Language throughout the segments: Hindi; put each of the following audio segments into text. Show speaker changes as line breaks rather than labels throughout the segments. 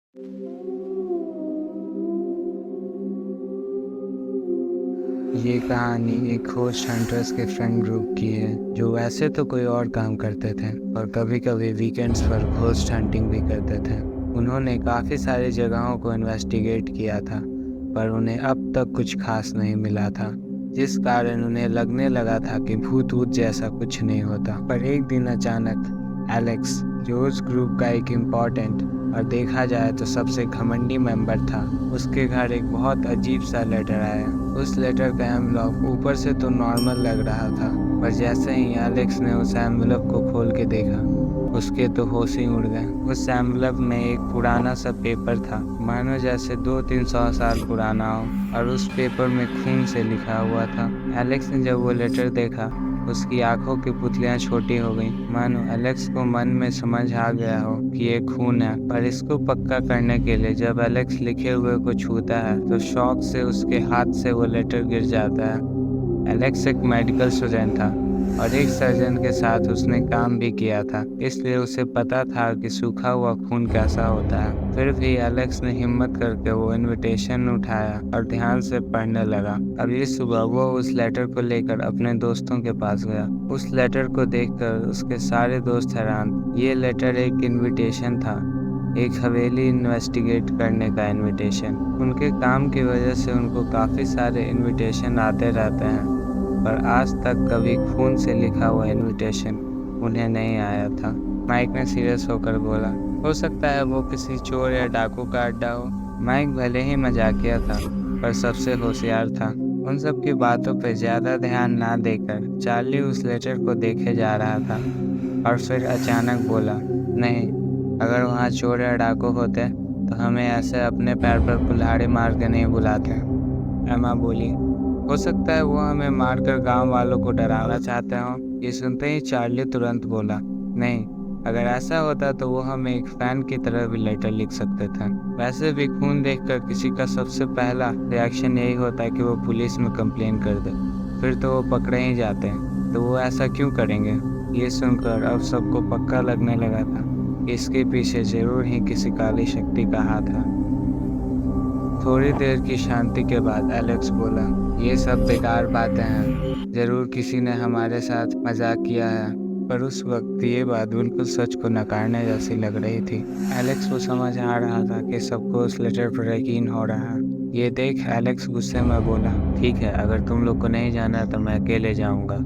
ये कहानी एक होस्ट हंटर्स के फ्रेंड ग्रुप की है जो वैसे तो कोई और काम करते थे और कभी कभी वीकेंड्स पर घोस्ट हंटिंग भी करते थे। उन्होंने काफ़ी सारी जगहों को इन्वेस्टिगेट किया था पर उन्हें अब तक कुछ खास नहीं मिला था, जिस कारण उन्हें लगने लगा था कि भूत वूत जैसा कुछ नहीं होता। पर एक दिन अचानक एलेक्स, जो उस ग्रुप का एक इम्पोर्टेंट और देखा जाए तो सबसे घमंडी मेंबर था, उसके घर एक बहुत अजीब सा लेटर आया। उस लेटर का एनवलप ऊपर से तो नॉर्मल लग रहा था, पर जैसे ही एलेक्स ने उस एनवलप को खोल के देखा, उसके तो होश ही उड़ गए। उस एनवलप में एक पुराना सा पेपर था, मानो जैसे 200-300 साल पुराना हो, और उस पेपर में खून से लिखा हुआ था। एलेक्स ने जब वो लेटर देखा, उसकी आंखों की पुतलियां छोटी हो गईं, मानो एलेक्स को मन में समझ आ गया हो कि ये खून है। पर इसको पक्का करने के लिए जब एलेक्स लिखे हुए को छूता है तो शॉक से उसके हाथ से वो लेटर गिर जाता है। एलेक्स एक मेडिकल स्टूडेंट था और एक सर्जन के साथ उसने काम भी किया था, इसलिए उसे पता था कि सूखा हुआ खून कैसा होता है। फिर भी एलेक्स ने हिम्मत करके वो इनविटेशन उठाया और ध्यान से पढ़ने लगा। अगली सुबह वो उस लेटर को लेकर अपने दोस्तों के पास गया। उस लेटर को देखकर उसके सारे दोस्त हैरान। ये लेटर एक इनविटेशन था, एक हवेली इन्वेस्टिगेट करने का इनविटेशन। उनके काम की वजह से उनको काफ़ी सारे इनविटेशन आते रहते हैं, पर आज तक कभी खून से लिखा हुआ इनविटेशन उन्हें नहीं आया था। माइक ने सीरियस होकर बोला, हो सकता है वो किसी चोर या डाकू का अड्डा हो। माइक भले ही मजाकिया था, पर सबसे होशियार था। उन सब की बातों पर ज़्यादा ध्यान ना देकर चार्ली उस लेटर को देखे जा रहा था और फिर अचानक बोला, नहीं, अगर वहाँ चोर या डाकू होते तो हमें ऐसे अपने पैर पर कुल्हाड़ी मार के नहीं बुलाते। एमा बोली, हो सकता है वो हमें मारकर गांव वालों को डराना चाहते हों। ये सुनते ही चार्ली तुरंत बोला, नहीं, अगर ऐसा होता तो वो हमें एक फैन की तरह भी लेटर लिख सकते थे। वैसे भी खून देखकर किसी का सबसे पहला रिएक्शन यही होता है कि वो पुलिस में कंप्लेन कर दे, फिर तो वो पकड़े ही जाते हैं, तो वो ऐसा क्यों करेंगे। ये सुनकर अब सबको पक्का लगने लगा था कि इसके पीछे जरूर ही किसी काली शक्ति का हाथ है। थोड़ी देर की शांति के बाद एलेक्स बोला, ये सब बेकार बातें हैं, जरूर किसी ने हमारे साथ मजाक किया है। पर उस वक्त ये बात बिल्कुल सच को नकारने जैसी लग रही थी। एलेक्स को समझ आ रहा था कि सबको उस लेटर पर यकीन हो रहा है। ये देख एलेक्स गुस्से में बोला, ठीक है, अगर तुम लोग को नहीं जाना तो मैं अकेले जाऊंगा।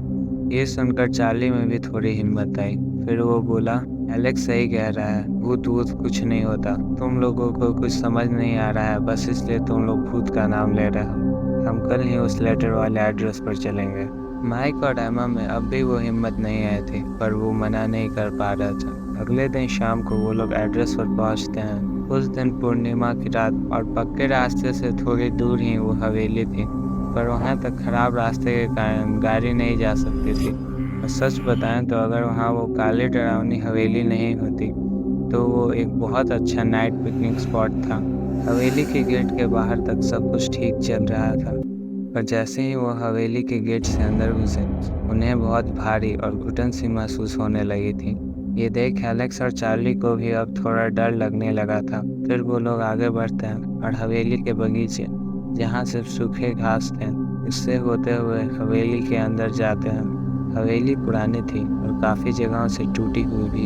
ये सुनकर चार्ली में भी थोड़ी हिम्मत आई। फिर वो बोला, एलेक्स सही कह रहा है, भूत वूत कुछ नहीं होता। तुम लोगों को कुछ समझ नहीं आ रहा है, बस इसलिए तुम लोग भूत का नाम ले रहे हो। हम कल ही उस लेटर वाले एड्रेस पर चलेंगे। माइक और एमा में अब भी वो हिम्मत नहीं आई थी, पर वो मना नहीं कर पा रहा था। अगले दिन शाम को वो लोग एड्रेस पर पहुंचते हैं। उस दिन पूर्णिमा की रात और पक्के रास्ते से थोड़ी दूर ही वो हवेली थी, पर वहाँ तक खराब रास्ते के कारण गाड़ी नहीं जा सकती थी। और सच बताएं तो अगर वहाँ वो काली डरावनी हवेली नहीं होती तो वो एक बहुत अच्छा नाइट पिकनिक स्पॉट था। हवेली के गेट के बाहर तक सब कुछ ठीक चल रहा था, पर जैसे ही वो हवेली के गेट से अंदर घुसे, उन्हें बहुत भारी और घुटन सी महसूस होने लगी थी। ये देख एलेक्स और चार्ली को भी अब थोड़ा डर लगने लगा था। फिर वो लोग आगे बढ़ते हैं और हवेली के बगीचे, जहाँ सिर्फ सूखे घास थे, इससे होते हुए हवेली के अंदर जाते हैं। हवेली पुरानी थी और काफ़ी जगहों से टूटी हुई भी।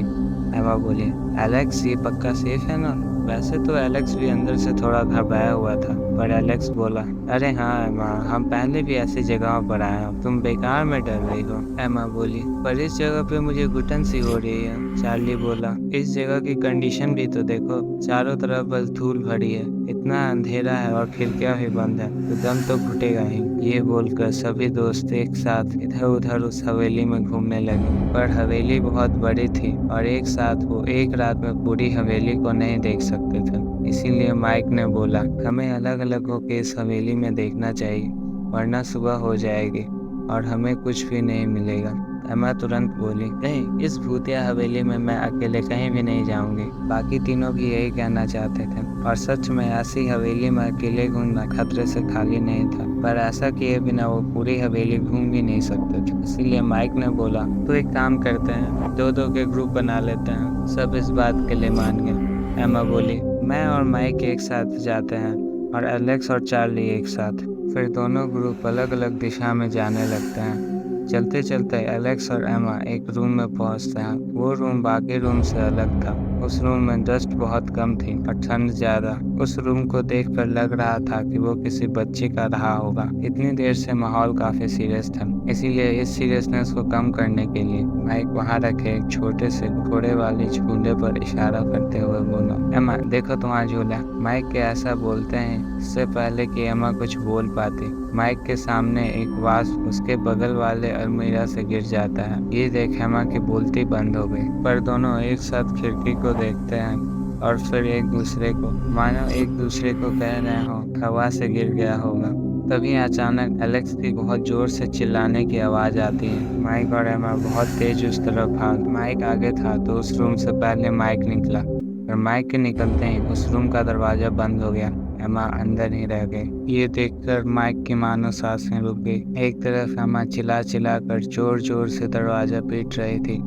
एमा बोली, एलेक्स ये पक्का सेफ है ना। वैसे तो एलेक्स भी अंदर से थोड़ा घबराया हुआ था, पर एलेक्स बोला, अरे हाँ एमा, हम पहले भी ऐसी जगहों पर आए हैं, तुम बेकार में डर रही हो। एमा बोली, पर इस जगह पे मुझे घुटन सी हो रही है। चार्ली बोला, इस जगह की कंडीशन भी तो देखो, चारों तरफ बस धूल भरी है, इतना अंधेरा है और खिड़कियां भी बंद है, तो दम तो घुटेगा ही। ये बोलकर सभी दोस्त एक साथ इधर उधर उस हवेली में घूमने लगे, पर हवेली बहुत बड़ी थी और एक साथ वो एक रात में पूरी हवेली को नहीं देख सकते थे। इसीलिए माइक ने बोला, हमें अलग अलग होकर इस हवेली में देखना चाहिए, वरना सुबह हो जाएगी और हमें कुछ भी नहीं मिलेगा। एमा तुरंत बोली, नहीं, इस भूतिया हवेली में मैं अकेले कहीं भी नहीं जाऊंगी। बाकी तीनों भी यही कहना चाहते थे, और सच में ऐसी हवेली में अकेले घूमना खतरे से खाली नहीं था, पर ऐसा किए बिना वो पूरी हवेली घूम भी नहीं सकते थे। इसीलिए माइक ने बोला, तो एक काम करते हैं, 2-2 के ग्रुप बना लेते हैं। सब इस बात के लिए मान गए। एमा बोली, मैं और माइक एक साथ जाते हैं और एलेक्स और चार्ली एक साथ। फिर दोनों ग्रुप अलग अलग दिशा में जाने लगते हैं। चलते चलते एलेक्स और एमा एक रूम में पहुंचते हैं। वो रूम बाकी रूम से अलग था। उस रूम में डस्ट बहुत कम थी और ठंड ज्यादा। उस रूम को देखकर लग रहा था कि वो किसी बच्चे का रहा होगा। इतनी देर से माहौल काफी सीरियस था, इसीलिए इस सीरियसनेस को कम करने के लिए माइक वहां रखे एक छोटे से घोड़े वाले झूले पर इशारा करते हुए बोला, एमा देखो तुम्हारा झूला। माइक के ऐसा बोलते हैं इससे पहले कि एमा कुछ बोल पाती, माइक के सामने एक वास्प उसके बगल वाले अलमीरा से गिर जाता है। ये देख एमा की बोलती बंद हो गई। पर दोनों एक साथ खिड़की को देखते हैं और फिर एक दूसरे को, मानो एक दूसरे को कह रहे हो हवा से गिर गया होगा। तभी अचानक एलेक्स की बहुत जोर से चिल्लाने की आवाज आती है। माइक और एमा बहुत तेज उस तरफ भाग। माइक आगे था तो उस रूम से पहले माइक निकला और माइक के निकलते ही उस रूम का दरवाजा बंद हो गया। एमा अंदर ही रह गई। ये देखकर माइक की मानो सांसें रुक गई। एक तरफ एमा चिल्ला चिल्ला कर जोर जोर से दरवाजा पीट रही थी,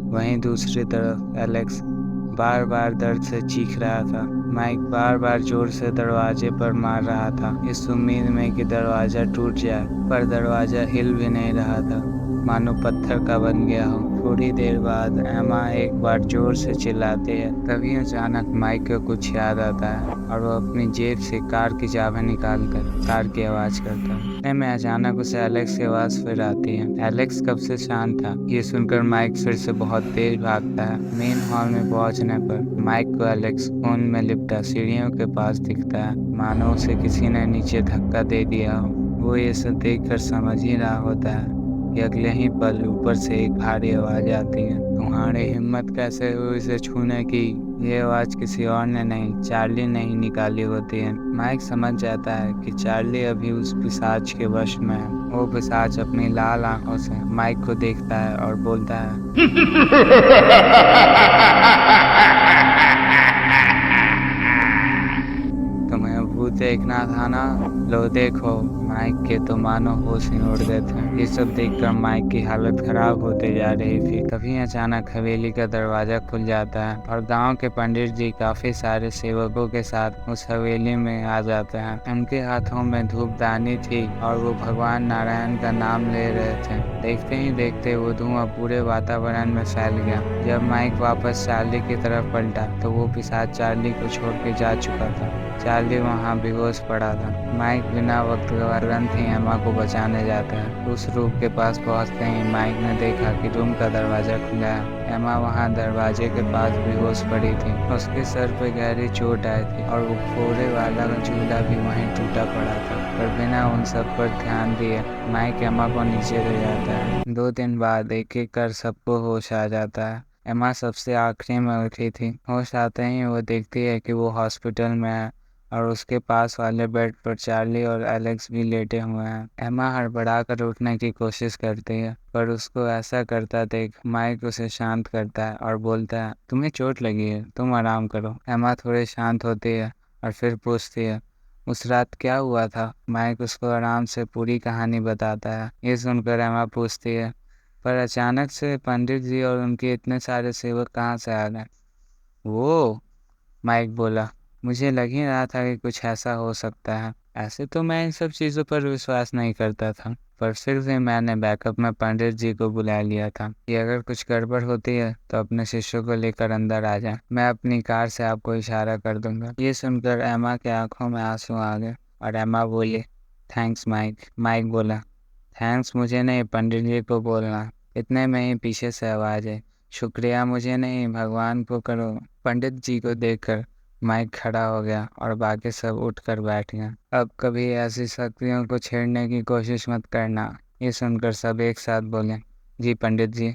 वहीं दूसरी तरफ एलेक्स बार बार दर्द से चीख रहा था। माइक बार बार जोर से दरवाजे पर मार रहा था, इस उम्मीद में कि दरवाजा टूट जाए, पर दरवाजा हिल भी नहीं रहा था, मानो पत्थर का बन गया हो। थोड़ी देर बाद एमा एक बार जोर से चिल्लाती है। तभी अचानक माइक को कुछ याद आता है और वो अपनी जेब से कार की चाबी निकालकर कार की आवाज करता है। इतने में अचानक उसे एलेक्स की आवाज फिर आती है। एलेक्स कब से शांत था, ये सुनकर माइक फिर से बहुत तेज भागता है। मेन हॉल में पहुंचने पर माइक को एलेक्स फोन में लिपटा सीढ़ियों के पास दिखता है, मानो उसे किसी ने नीचे धक्का दे दिया हो। वो ये सब देखकर समझ ही रहा होता है कि अगले ही पल ऊपर से एक भारी आवाज आती है, तुम्हारी हिम्मत कैसे हुई इसे छूने की। ये आवाज किसी और ने नहीं, चार्ली ने ही निकाली होती है। माइक समझ जाता है कि चार्ली अभी उस पिशाच के वश में है। वो पिशाच अपनी लाल आंखों से माइक को देखता है और बोलता है, तुम्हें भूत देखना था ना, लो देखो। माइक के तो मानो होश ही उड़ गए थे। ये सब देखकर माइक की हालत खराब होते जा रही थी। तभी अचानक हवेली का दरवाजा खुल जाता है और गांव के पंडित जी काफी सारे सेवकों के साथ उस हवेली में आ जाते हैं। उनके हाथों में धूपदानी थी और वो भगवान नारायण का नाम ले रहे थे। देखते ही देखते वो धुआं पूरे वातावरण में फैल गया। जब माइक वापस चार्ली की तरफ पलटा तो वो पिशाच चार्ली को छोड़ के जा चुका था। चार्ली वहाँ बेहोश पड़ा था। माइक बिना वक्त गवाए तुरंत ही एमा को बचाने जाता है। उस रूम के पास पहुंचते ही माइक ने देखा कि रूम का दरवाजा खुला है। एमा वहां दरवाजे के पास बेहोश पड़ी थी। उसके सर पे गहरी चोट आई थी और वो फोड़े वाला झूला भी वहीं टूटा पड़ा था। पर बिना उन सब पर ध्यान दिए माइक एमा को नीचे ले जाता है। 2 दिन बाद एक एक कर सबको होश आ जाता है। एमा सबसे आखिरी में उठी थी। होश आते ही वो देखती है कि वो हॉस्पिटल में है और उसके पास वाले बेड पर चार्ली और एलेक्स भी लेटे हुए हैं। एमा हड़बड़ाकर उठने की कोशिश करती है, पर उसको ऐसा करता देख माइक उसे शांत करता है और बोलता है, तुम्हें चोट लगी है, तुम आराम करो। एमा थोड़ी शांत होती है और फिर पूछती है, उस रात क्या हुआ था। माइक उसको आराम से पूरी कहानी बताता है। ये सुनकर एमा पूछती है, पर अचानक से पंडित जी और उनके इतने सारे सेवक कहाँ से आ गए। वो, माइक बोला, मुझे लग ही रहा था कि कुछ ऐसा हो सकता है। ऐसे तो मैं इन सब चीज़ों पर विश्वास नहीं करता था, पर फिर भी मैंने बैकअप में पंडित जी को बुला लिया था कि अगर कुछ गड़बड़ होती है तो अपने शिष्यों को लेकर अंदर आ जाए। मैं अपनी कार से आपको इशारा कर दूंगा। ये सुनकर एमा के आंखों में आंसू आ गए और एमा बोली, थैंक्स माइक। माइक बोला, थैंक्स मुझे नहीं, पंडित जी को बोलना। इतने में ही पीछे से आवाज़ आई, शुक्रिया मुझे नहीं, भगवान को करो। पंडित जी को देखकर माइक खड़ा हो गया और बाकी सब उठकर बैठ गए। अब कभी ऐसी शक्तियों को छेड़ने की कोशिश मत करना। ये सुनकर सब एक साथ बोले, जी पंडित जी।